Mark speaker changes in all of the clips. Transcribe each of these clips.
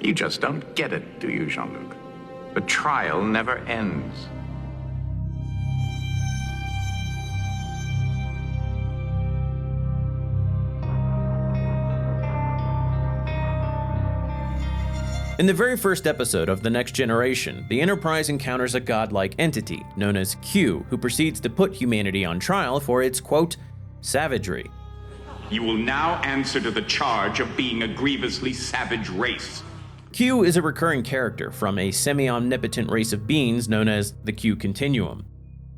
Speaker 1: You just don't get it, do you, Jean-Luc? The trial never ends.
Speaker 2: In the very first episode of The Next Generation, the Enterprise encounters a godlike entity known as Q, who proceeds to put humanity on trial for its, quote, savagery.
Speaker 3: You will now answer to the charge of being a grievously savage race.
Speaker 2: Q is a recurring character from a semi-omnipotent race of beings known as the Q Continuum.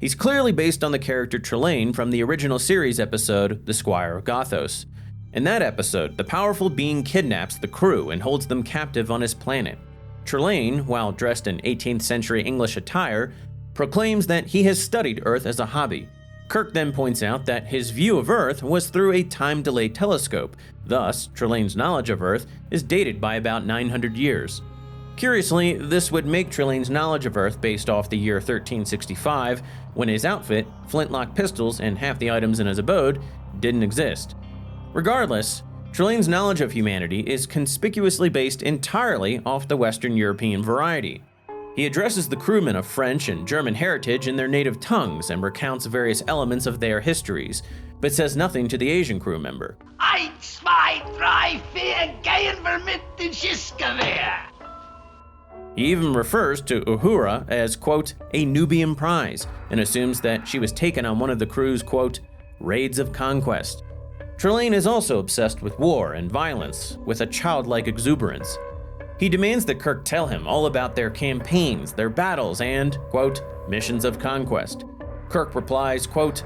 Speaker 2: He's clearly based on the character Trelane from the original series episode, The Squire of Gothos. In that episode, the powerful being kidnaps the crew and holds them captive on his planet. Trelane, while dressed in 18th century English attire, proclaims that he has studied Earth as a hobby. Kirk then points out that his view of Earth was through a time-delayed telescope, thus, Trelane's knowledge of Earth is dated by about 900 years. Curiously, this would make Trelane's knowledge of Earth based off the year 1365, when his outfit, flintlock pistols, and half the items in his abode didn't exist. Regardless, Trelane's knowledge of humanity is conspicuously based entirely off the Western European variety. He addresses the crewmen of French and German heritage in their native tongues and recounts various elements of their histories, but says nothing to the Asian crew member.
Speaker 4: 1, 2, 3, 4, gehen wir mit dem Schiffsgewehr.
Speaker 2: He even refers to Uhura as, quote, a Nubian prize, and assumes that she was taken on one of the crew's, quote, raids of conquest. Trelane is also obsessed with war and violence, with a childlike exuberance. He demands that Kirk tell him all about their campaigns, their battles, and, quote, missions of conquest. Kirk replies, quote,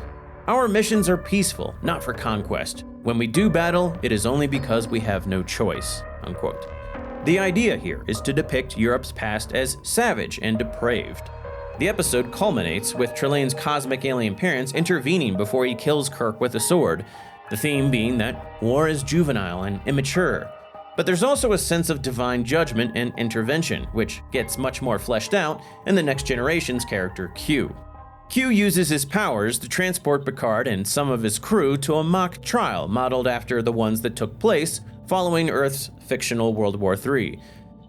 Speaker 2: our missions are peaceful, not for conquest. When we do battle, it is only because we have no choice, unquote. The idea here is to depict Europe's past as savage and depraved. The episode culminates with Trelane's cosmic alien parents intervening before he kills Kirk with a sword, the theme being that war is juvenile and immature. But there's also a sense of divine judgment and intervention, which gets much more fleshed out in the Next Generation's character Q. Q uses his powers to transport Picard and some of his crew to a mock trial modeled after the ones that took place following Earth's fictional World War III.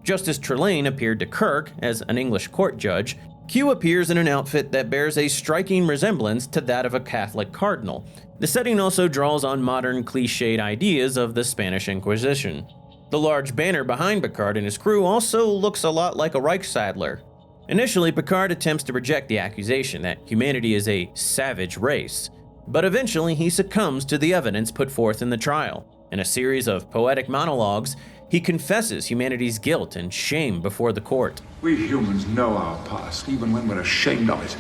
Speaker 2: Just as Trelane appeared to Kirk as an English court judge, Q appears in an outfit that bears a striking resemblance to that of a Catholic cardinal. The setting also draws on modern cliched ideas of the Spanish Inquisition. The large banner behind Picard and his crew also looks a lot like a Reichsadler. Initially, Picard attempts to reject the accusation that humanity is a savage race, but eventually he succumbs to the evidence put forth in the trial. In a series of poetic monologues, he confesses humanity's guilt and shame before the court.
Speaker 5: We humans know our past, even when we're ashamed of it.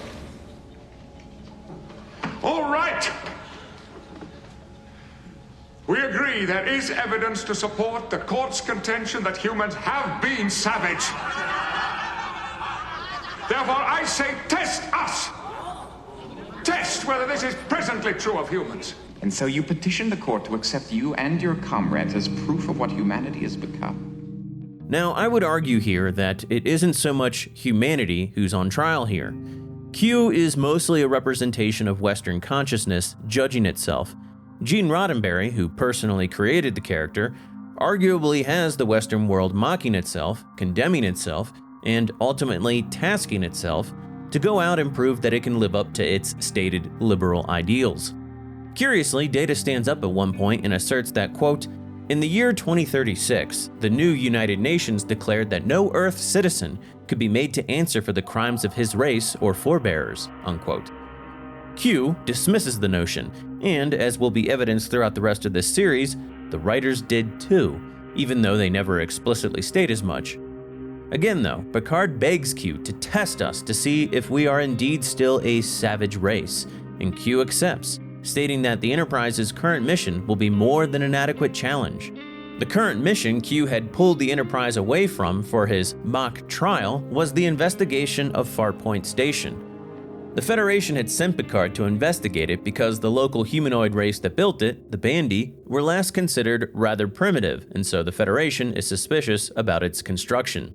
Speaker 3: All right! We agree there is evidence to support the court's contention that humans have been savage. Therefore, I say test us! Test whether this is presently true of humans.
Speaker 6: And so you petition the court to accept you and your comrades as proof of what humanity has become.
Speaker 2: Now, I would argue here that it isn't so much humanity who's on trial here. Q is mostly a representation of Western consciousness judging itself. Gene Roddenberry, who personally created the character, arguably has the Western world mocking itself, condemning itself, and ultimately tasking itself to go out and prove that it can live up to its stated liberal ideals. Curiously, Data stands up at one point and asserts that, quote, in the year 2036, the new United Nations declared that no Earth citizen could be made to answer for the crimes of his race or forebears, unquote. Q dismisses the notion, and as will be evidenced throughout the rest of this series, the writers did too, even though they never explicitly state as much. Again though, Picard begs Q to test us to see if we are indeed still a savage race, and Q accepts, stating that the Enterprise's current mission will be more than an adequate challenge. The current mission Q had pulled the Enterprise away from for his mock trial was the investigation of Farpoint Station. The Federation had sent Picard to investigate it because the local humanoid race that built it, the Bandi, were last considered rather primitive, and so the Federation is suspicious about its construction.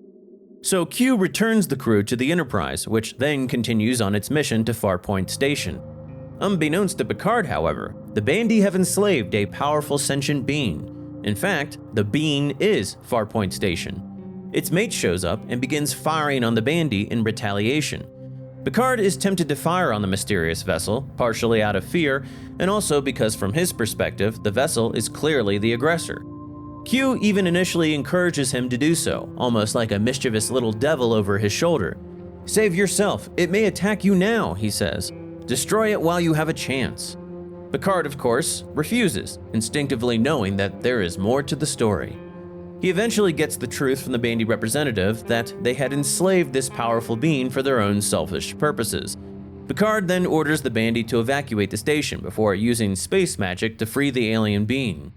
Speaker 2: So Q returns the crew to the Enterprise, which then continues on its mission to Farpoint Station. Unbeknownst to Picard, however, the Bandi have enslaved a powerful sentient being. In fact, the being is Farpoint Station. its mate shows up and begins firing on the Bandy in retaliation. Picard is tempted to fire on the mysterious vessel, partially out of fear, and also because from his perspective, the vessel is clearly the aggressor. Q even initially encourages him to do so, almost like a mischievous little devil over his shoulder. "Save yourself, it may attack you now," he says. "Destroy it while you have a chance." Picard, of course, refuses, instinctively knowing that there is more to the story. He eventually gets the truth from the Bandy representative that they had enslaved this powerful being for their own selfish purposes. Picard then orders the Bandy to evacuate the station before using space magic to free the alien being.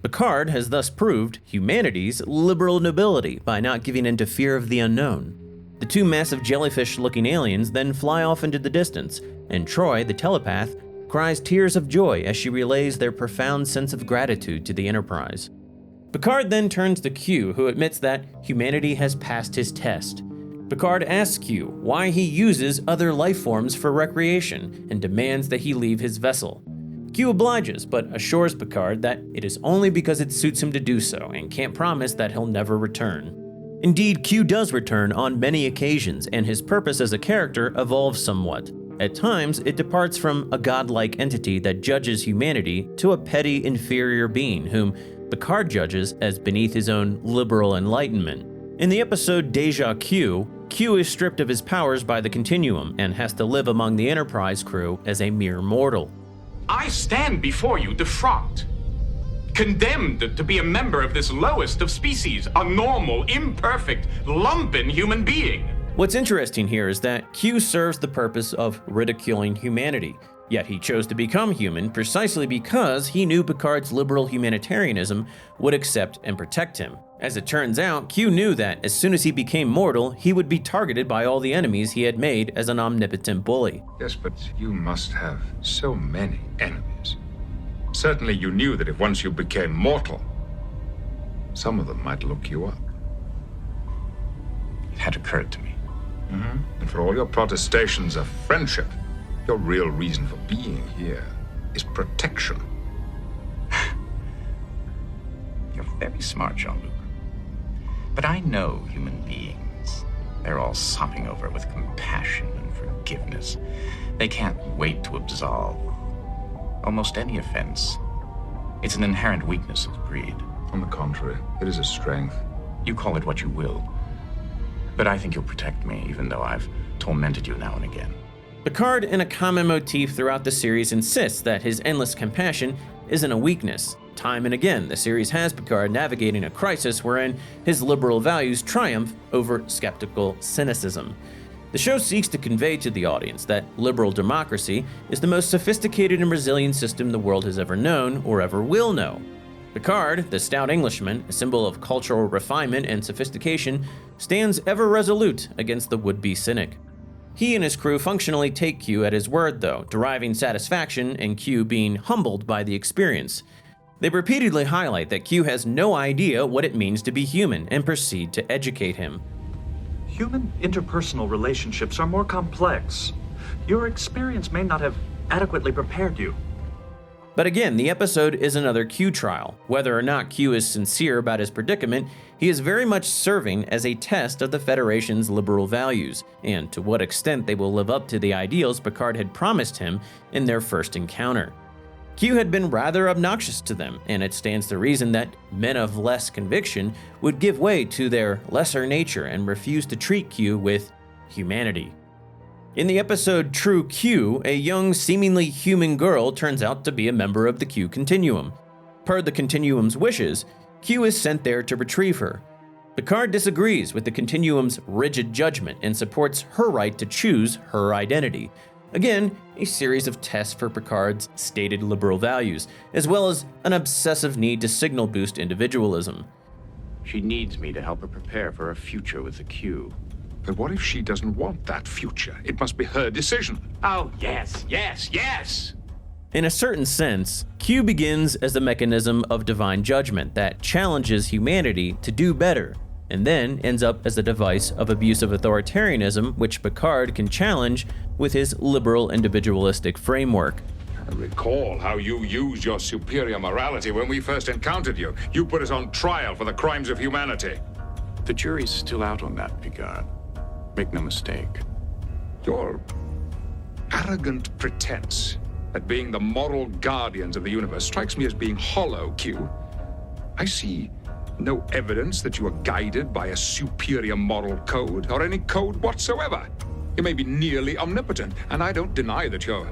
Speaker 2: Picard has thus proved humanity's liberal nobility by not giving in to fear of the unknown. The two massive jellyfish-looking aliens then fly off into the distance, and Troi, the telepath, cries tears of joy as she relays their profound sense of gratitude to the Enterprise. Picard then turns to Q, who admits that humanity has passed his test. Picard asks Q why he uses other life forms for recreation and demands that he leave his vessel. Q obliges, but assures Picard that it is only because it suits him to do so and can't promise that he'll never return. Indeed, Q does return on many occasions, and his purpose as a character evolves somewhat. At times, it departs from a godlike entity that judges humanity to a petty, inferior being whom Picard judges as beneath his own liberal enlightenment. In the episode Deja Q, Q is stripped of his powers by the Continuum and has to live among the Enterprise crew as a mere mortal.
Speaker 3: I stand before you defrocked, condemned to be a member of this lowest of species, a normal, imperfect, lumpen human being.
Speaker 2: What's interesting here is that Q serves the purpose of ridiculing humanity, yet he chose to become human precisely because he knew Picard's liberal humanitarianism would accept and protect him. As it turns out, Q knew that as soon as he became mortal, he would be targeted by all the enemies he had made as an omnipotent bully.
Speaker 5: Yes, but you must have so many enemies. Certainly you knew that if once you became mortal, some of them might look you up.
Speaker 6: It had occurred to me.
Speaker 5: And for all your protestations of friendship, your real reason for being here is protection.
Speaker 6: You're very smart, Jean-Luc. But I know human beings. They're all sopping over with compassion and forgiveness. They can't wait to absolve almost any offense. It's an inherent weakness of the breed.
Speaker 5: On the contrary, it is a strength.
Speaker 6: You call it what you will. But I think you'll protect me, even though I've tormented you now and again.
Speaker 2: Picard, in a common motif throughout the series, insists that his endless compassion isn't a weakness. Time and again, the series has Picard navigating a crisis wherein his liberal values triumph over skeptical cynicism. The show seeks to convey to the audience that liberal democracy is the most sophisticated and resilient system the world has ever known or ever will know. Picard, the stout Englishman, a symbol of cultural refinement and sophistication, stands ever resolute against the would-be cynic. He and his crew functionally take Q at his word, though, deriving satisfaction and Q being humbled by the experience. They repeatedly highlight that Q has no idea what it means to be human and proceed to educate him.
Speaker 7: Human interpersonal relationships are more complex. Your experience may not have adequately prepared you.
Speaker 2: But again, the episode is another Q trial. Whether or not Q is sincere about his predicament, he is very much serving as a test of the Federation's liberal values, and to what extent they will live up to the ideals Picard had promised him in their first encounter. Q had been rather obnoxious to them, and it stands to reason that men of less conviction would give way to their lesser nature and refuse to treat Q with humanity. In the episode True Q, a young, seemingly human girl turns out to be a member of the Q Continuum. Per the Continuum's wishes, Q is sent there to retrieve her. Picard disagrees with the Continuum's rigid judgment and supports her right to choose her identity. Again, a series of tests for Picard's stated liberal values, as well as an obsessive need to signal boost individualism.
Speaker 1: She needs me to help her prepare for a future with the Q.
Speaker 5: But what if she doesn't want that future? It must be her decision.
Speaker 1: Oh, yes, yes, yes!
Speaker 2: In a certain sense, Q begins as a mechanism of divine judgment that challenges humanity to do better, and then ends up as a device of abusive authoritarianism which Picard can challenge with his liberal individualistic framework.
Speaker 5: I recall how you used your superior morality when we first encountered you. You put us on trial for the crimes of humanity.
Speaker 1: The jury's still out on that, Picard. Make no mistake.
Speaker 5: Your arrogant pretense at being the moral guardians of the universe strikes me as being hollow, Q. I see no evidence that you are guided by a superior moral code or any code whatsoever. You may be nearly omnipotent, and I don't deny that your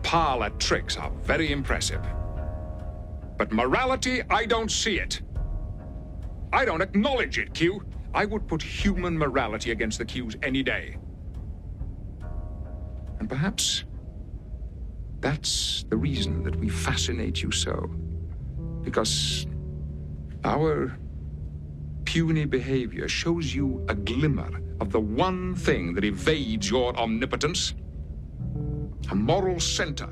Speaker 5: parlor tricks are very impressive. But morality, I don't see it. I don't acknowledge it, Q. I would put human morality against the Q's any day. And perhaps that's the reason that we fascinate you so. Because our puny behavior shows you a glimmer of the one thing that evades your omnipotence: a moral center.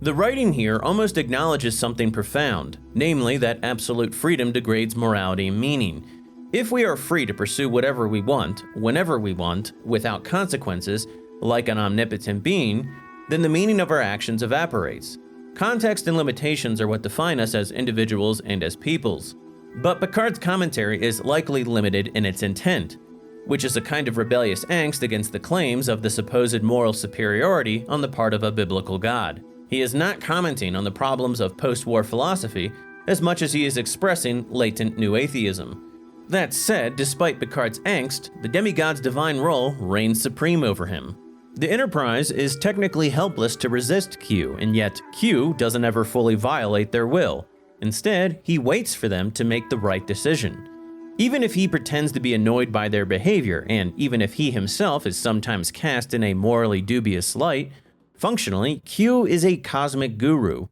Speaker 2: The writing here almost acknowledges something profound, namely that absolute freedom degrades morality and meaning. If we are free to pursue whatever we want, whenever we want, without consequences, like an omnipotent being, then the meaning of our actions evaporates. Context and limitations are what define us as individuals and as peoples. But Picard's commentary is likely limited in its intent, which is a kind of rebellious angst against the claims of the supposed moral superiority on the part of a biblical God. He is not commenting on the problems of post-war philosophy as much as he is expressing latent new atheism. That said, despite Picard's angst, the demigod's divine role reigns supreme over him. The Enterprise is technically helpless to resist Q, and yet Q doesn't ever fully violate their will. Instead, he waits for them to make the right decision. Even if he pretends to be annoyed by their behavior, and even if he himself is sometimes cast in a morally dubious light, functionally, Q is a cosmic guru.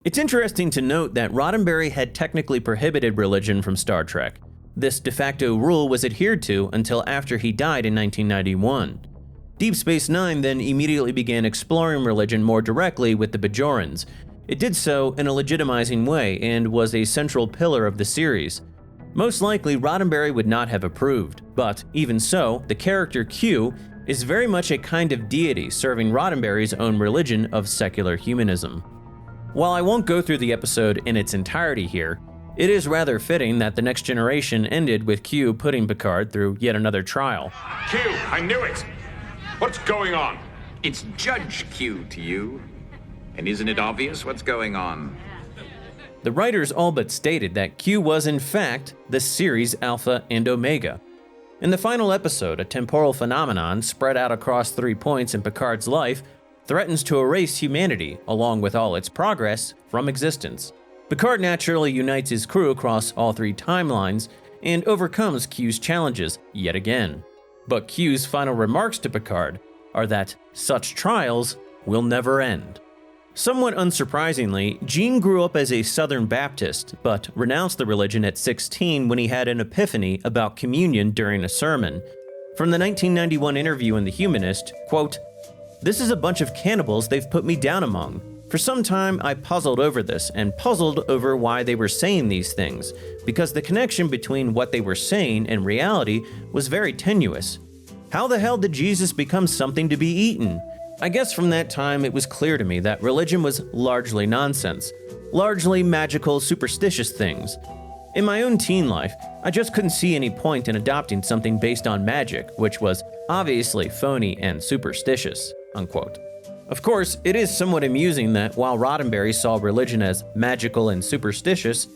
Speaker 2: It's interesting to note that Roddenberry had technically prohibited religion from Star Trek. This de facto rule was adhered to until after he died in 1991. Deep Space Nine then immediately began exploring religion more directly with the Bajorans. It did so in a legitimizing way and was a central pillar of the series. Most likely, Roddenberry would not have approved, but even so, the character Q is very much a kind of deity serving Roddenberry's own religion of secular humanism. While I won't go through the episode in its entirety here, it is rather fitting that The Next Generation ended with Q putting Picard through yet another trial.
Speaker 3: Q, I knew it! What's going on?
Speaker 1: It's Judge Q to you. And isn't it obvious what's going on?
Speaker 2: The writers all but stated that Q was in fact the series' Alpha and Omega. In the final episode, a temporal phenomenon spread out across 3 points in Picard's life threatens to erase humanity, along with all its progress, from existence. Picard naturally unites his crew across all 3 timelines and overcomes Q's challenges yet again. But Q's final remarks to Picard are that such trials will never end. Somewhat unsurprisingly, Gene grew up as a Southern Baptist, but renounced the religion at 16 when he had an epiphany about communion during a sermon. From the 1991 interview in The Humanist, quote, "This is a bunch of cannibals they've put me down among. For some time, I puzzled over this and puzzled over why they were saying these things, because the connection between what they were saying and reality was very tenuous. How the hell did Jesus become something to be eaten? I guess from that time it was clear to me that religion was largely nonsense, largely magical, superstitious things. In my own teen life, I just couldn't see any point in adopting something based on magic, which was obviously phony and superstitious," unquote. Of course, it is somewhat amusing that while Roddenberry saw religion as magical and superstitious,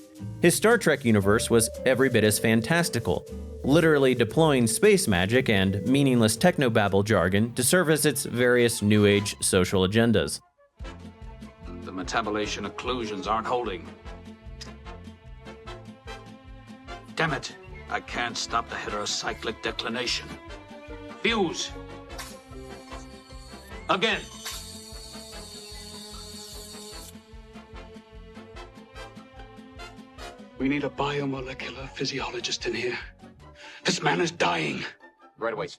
Speaker 2: his Star Trek universe was every bit as fantastical, literally deploying space magic and meaningless technobabble jargon to service its various New Age social agendas.
Speaker 8: The metabolation occlusions aren't holding. Damn it, I can't stop the heterocyclic declination. Fuse. Again. We need a biomolecular physiologist in here. This man is dying.
Speaker 6: Right away.